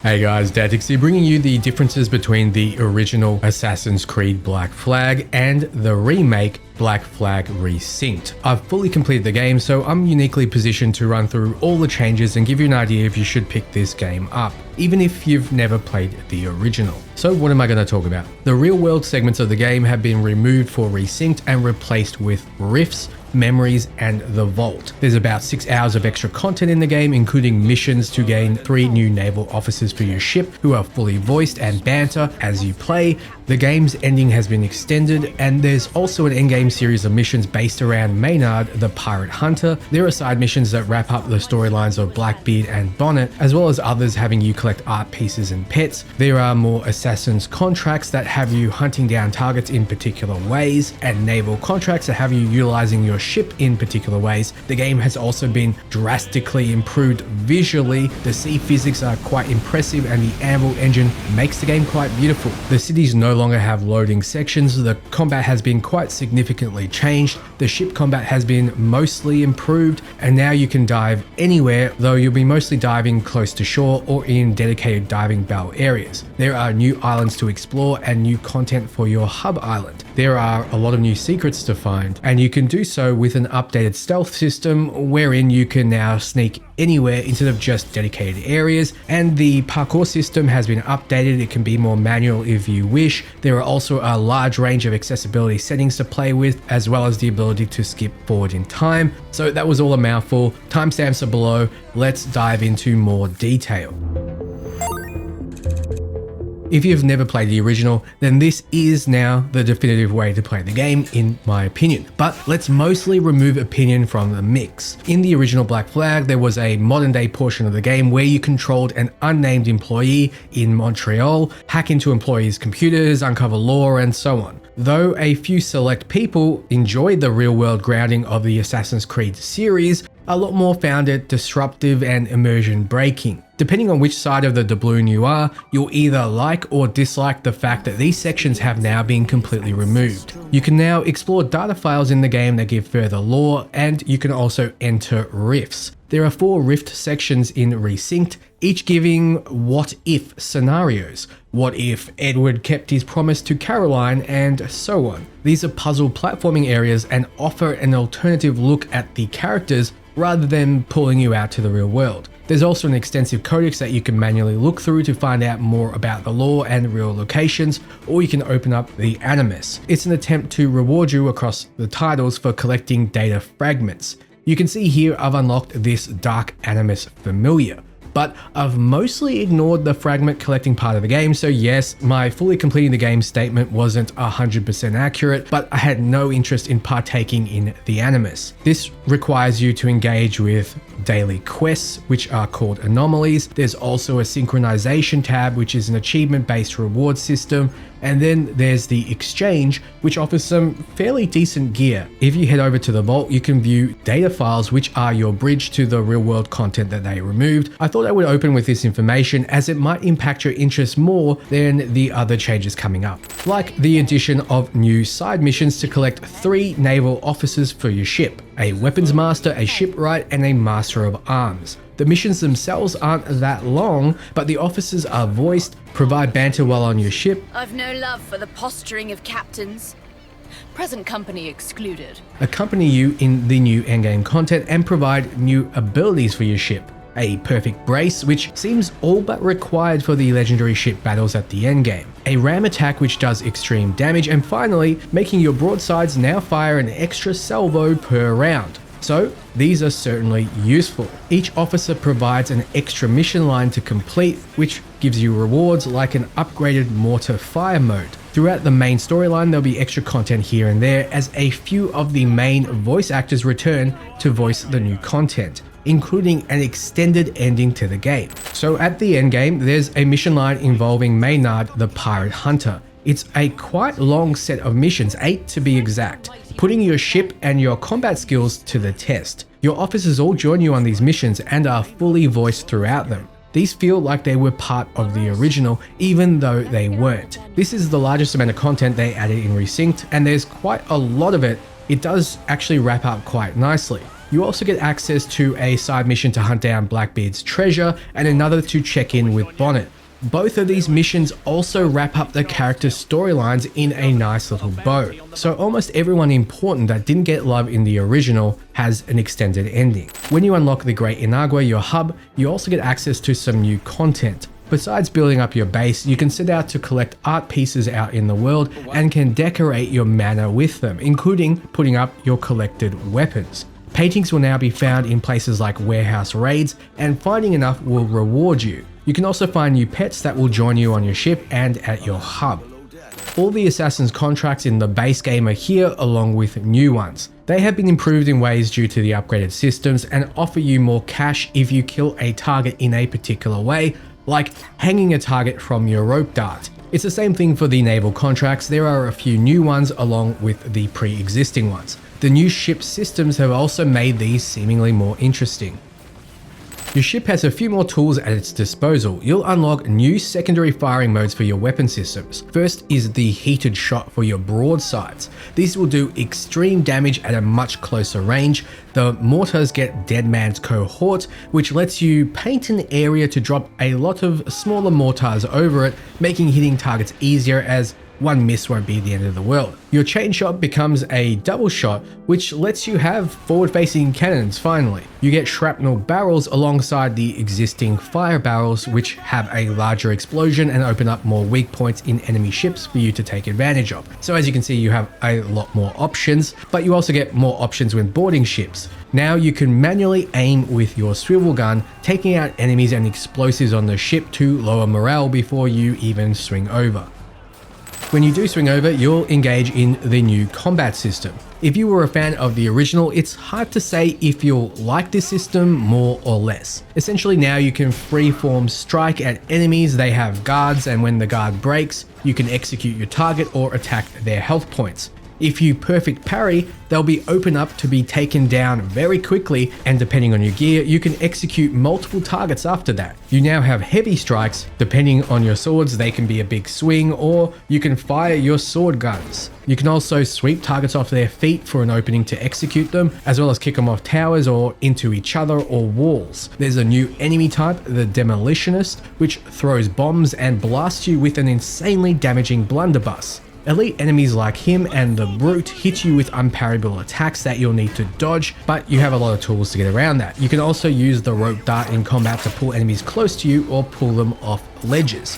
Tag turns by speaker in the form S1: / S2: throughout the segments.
S1: Hey guys, Dantics here, bringing you the differences between the original Assassin's Creed Black Flag and the remake Black Flag Resynced. I've fully completed the game, so I'm uniquely positioned to run through all the changes and give you an idea if you should pick this game up, even if you've never played the original. So what am I going to talk about? The real world segments of the game have been removed for Resynced and replaced with rifts, memories, and the vault. There's about 6 hours of extra content in the game, including missions to gain 3 new naval officers for your ship who are fully voiced and banter as you play. The game's ending has been extended, and there's also an endgame series of missions based around Maynard, the pirate hunter. There are side missions that wrap up the storylines of Blackbeard and Bonnet, as well as others having you collect art pieces and pets. There are more Assassin's contracts that have you hunting down targets in particular ways, and naval contracts that have you utilizing your ship in particular ways. The game has also been drastically improved visually. The sea physics are quite impressive, and the Anvil engine makes the game quite beautiful. The cities no longer have loading sections. The combat has been quite significantly changed. The ship combat has been mostly improved, and now you can dive anywhere, though you'll be mostly diving close to shore or in dedicated diving bell areas. There are new islands to explore and new content for your hub island. There are a lot of new secrets to find, and you can do so with an updated stealth system wherein you can now sneak anywhere instead of just dedicated areas, and the parkour system has been updated. It can be more manual if you wish. There are also a large range of accessibility settings to play with, as well as the ability to skip forward in time. So that was all a mouthful. Timestamps are below. Let's dive into more detail. If you've never played the original, then this is now the definitive way to play the game, in my opinion. But let's mostly remove opinion from the mix. In the original Black Flag, there was a modern day portion of the game where you controlled an unnamed employee in Montreal, hack into employees' computers, uncover lore, and so on. Though a few select people enjoyed the real world grounding of the Assassin's Creed series, a lot more found it disruptive and immersion breaking. Depending on which side of the doubloon you are, you'll either like or dislike the fact that these sections have now been completely removed. You can now explore data files in the game that give further lore, and you can also enter rifts. There are 4 rift sections in Resynced, each giving what if scenarios. What if Edward kept his promise to Caroline, and so on. These are puzzle platforming areas and offer an alternative look at the characters rather than pulling you out to the real world. There's also an extensive codex that you can manually look through to find out more about the lore and real locations, or you can open up the Animus. It's an attempt to reward you across the titles for collecting data fragments. You can see here I've unlocked this Dark Animus Familiar, but I've mostly ignored the fragment collecting part of the game, so yes, my fully completing the game statement wasn't 100% accurate, but I had no interest in partaking in the Animus. This requires you to engage with daily quests, which are called anomalies. There's also a synchronization tab, which is an achievement-based reward system, and then there's the exchange, which offers some fairly decent gear. If you head over to the vault, you can view data files, which are your bridge to the real world content that they removed. I thought I would open with this information as it might impact your interest more than the other changes coming up, like the addition of new side missions to collect 3 naval officers for your ship, a weapons master, a shipwright, and a master of arms. The missions themselves aren't that long, but the officers are voiced, provide banter while on your ship.
S2: I've no love for the posturing of captains. Present company excluded.
S1: Accompany you in the new endgame content and provide new abilities for your ship. A perfect brace, which seems all but required for the legendary ship battles at the endgame. A ram attack, which does extreme damage, and finally, making your broadsides now fire an extra salvo per round. So these are certainly useful. Each officer provides an extra mission line to complete, which gives you rewards like an upgraded mortar fire mode. Throughout the main storyline, there'll be extra content here and there as a few of the main voice actors return to voice the new content, including an extended ending to the game. So at the end game, there's a mission line involving Maynard, the pirate hunter. It's a quite long set of missions, 8 to be exact, putting your ship and your combat skills to the test. Your officers all join you on these missions and are fully voiced throughout them. These feel like they were part of the original, even though they weren't. This is the largest amount of content they added in Resynced, and there's quite a lot of it. It does actually wrap up quite nicely. You also get access to a side mission to hunt down Blackbeard's treasure and another to check in with Bonnet. Both of these missions also wrap up the character storylines in a nice little bow. So almost everyone important that didn't get love in the original has an extended ending. When you unlock the Great Inagua, your hub, you also get access to some new content. Besides building up your base, you can set out to collect art pieces out in the world and can decorate your manor with them, including putting up your collected weapons. Paintings will now be found in places like warehouse raids, and finding enough will reward you. You can also find new pets that will join you on your ship and at your hub. All the Assassin's contracts in the base game are here along with new ones. They have been improved in ways due to the upgraded systems and offer you more cash if you kill a target in a particular way, like hanging a target from your rope dart. It's the same thing for the naval contracts. There are a few new ones along with the pre-existing ones. The new ship systems have also made these seemingly more interesting. Your ship has a few more tools at its disposal. You'll unlock new secondary firing modes for your weapon systems. First is the heated shot for your broadsides. These will do extreme damage at a much closer range. The mortars get Dead Man's Cohort, which lets you paint an area to drop a lot of smaller mortars over it, making hitting targets easier as one miss won't be the end of the world. Your chain shot becomes a double shot, which lets you have forward-facing cannons finally. You get shrapnel barrels alongside the existing fire barrels, which have a larger explosion and open up more weak points in enemy ships for you to take advantage of. So as you can see, you have a lot more options, but you also get more options when boarding ships. Now you can manually aim with your swivel gun, taking out enemies and explosives on the ship to lower morale before you even swing over. When you do swing over, you'll engage in the new combat system. If you were a fan of the original, it's hard to say if you'll like this system more or less. Essentially now you can freeform strike at enemies, they have guards, and when the guard breaks, you can execute your target or attack their health points. If you perfect parry, they'll be open up to be taken down very quickly, and depending on your gear, you can execute multiple targets after that. You now have heavy strikes. Depending on your swords, they can be a big swing, or you can fire your sword guns. You can also sweep targets off their feet for an opening to execute them, as well as kick them off towers or into each other or walls. There's a new enemy type, the Demolitionist, which throws bombs and blasts you with an insanely damaging blunderbuss. Elite enemies like him and the Brute hit you with unparryable attacks that you'll need to dodge, but you have a lot of tools to get around that. You can also use the rope dart in combat to pull enemies close to you or pull them off ledges.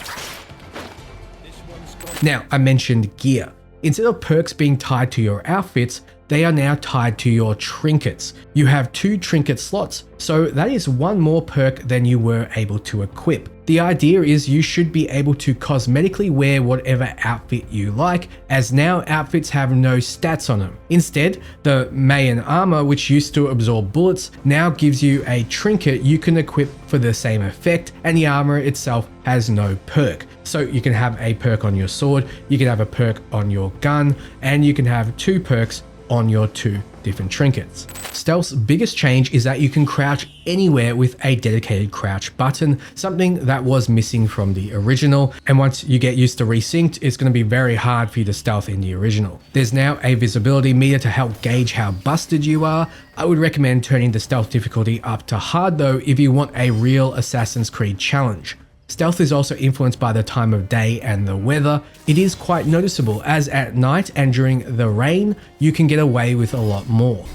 S1: Now, I mentioned gear. Instead of perks being tied to your outfits, they are now tied to your trinkets. You have 2 trinket slots, so that is one more perk than you were able to equip. The idea is you should be able to cosmetically wear whatever outfit you like, as now outfits have no stats on them. Instead, the Mayan armor, which used to absorb bullets, now gives you a trinket you can equip for the same effect, and the armor itself has no perk. So you can have a perk on your sword, you can have a perk on your gun, and you can have 2 perks on your 2 different trinkets. Stealth's biggest change is that you can crouch anywhere with a dedicated crouch button, something that was missing from the original, and once you get used to Resynced, it's going to be very hard for you to stealth in the original. There's now a visibility meter to help gauge how busted you are. I would recommend turning the stealth difficulty up to hard though if you want a real Assassin's Creed challenge. Stealth is also influenced by the time of day and the weather. It is quite noticeable, as at night and during the rain, you can get away with a lot more.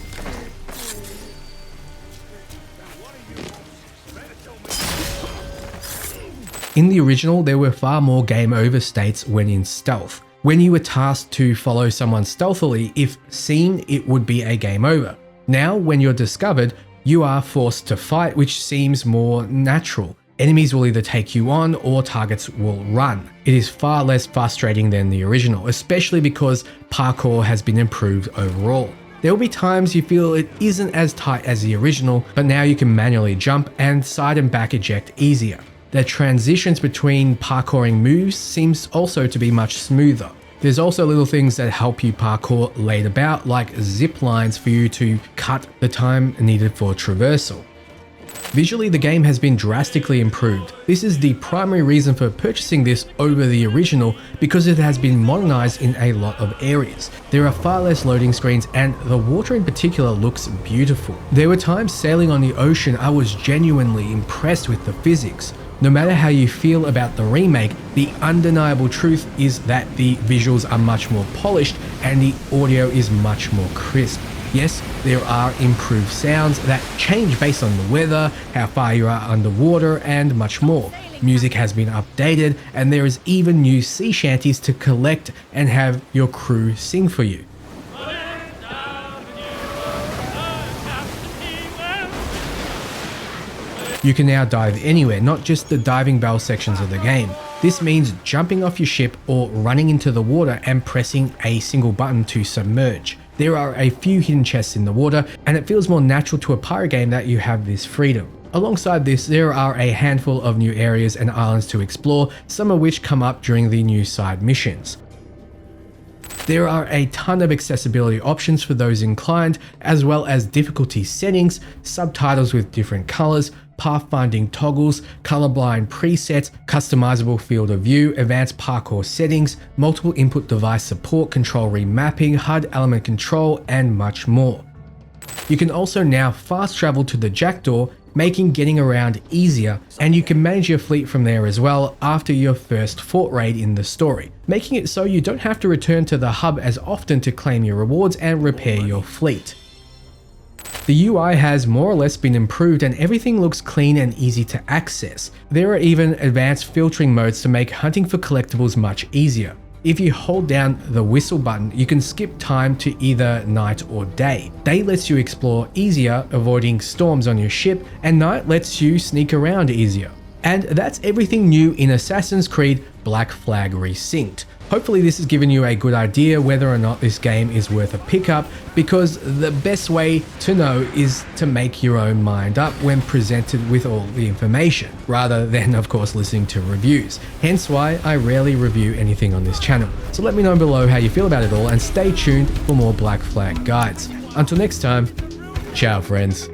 S1: In the original, there were far more game over states when in stealth. When you were tasked to follow someone stealthily, if seen, it would be a game over. Now, when you're discovered, you are forced to fight, which seems more natural. Enemies will either take you on or targets will run. It is far less frustrating than the original, especially because parkour has been improved overall. There will be times you feel it isn't as tight as the original, but now you can manually jump and side and back eject easier. The transitions between parkouring moves seems also to be much smoother. There's also little things that help you parkour laid about, like zip lines for you to cut the time needed for traversal. Visually, the game has been drastically improved. This is the primary reason for purchasing this over the original because it has been modernized in a lot of areas. There are far less loading screens and the water in particular looks beautiful. There were times sailing on the ocean I was genuinely impressed with the physics. No matter how you feel about the remake, the undeniable truth is that the visuals are much more polished and the audio is much more crisp. Yes, there are improved sounds that change based on the weather, how far you are underwater, and much more. Music has been updated, and there is even new sea shanties to collect and have your crew sing for you. You can now dive anywhere, not just the diving bell sections of the game. This means jumping off your ship or running into the water and pressing a single button to submerge. There are a few hidden chests in the water, and it feels more natural to a pirate game that you have this freedom. Alongside this, there are a handful of new areas and islands to explore, some of which come up during the new side missions. There are a ton of accessibility options for those inclined, as well as difficulty settings, subtitles with different colors, pathfinding toggles, colorblind presets, customizable field of view, advanced parkour settings, multiple input device support, control remapping, HUD element control, and much more. You can also now fast travel to the Jackdaw, making getting around easier, and you can manage your fleet from there as well after your first fort raid in the story, making it so you don't have to return to the hub as often to claim your rewards and repair your fleet. The UI has more or less been improved and everything looks clean and easy to access. There are even advanced filtering modes to make hunting for collectibles much easier. If you hold down the whistle button, you can skip time to either night or day. Day lets you explore easier, avoiding storms on your ship, and night lets you sneak around easier. And that's everything new in Assassin's Creed Black Flag Resynced. Hopefully this has given you a good idea whether or not this game is worth a pickup, because the best way to know is to make your own mind up when presented with all the information, rather than of course listening to reviews. Hence why I rarely review anything on this channel. So let me know below how you feel about it all and stay tuned for more Black Flag guides. Until next time, ciao friends.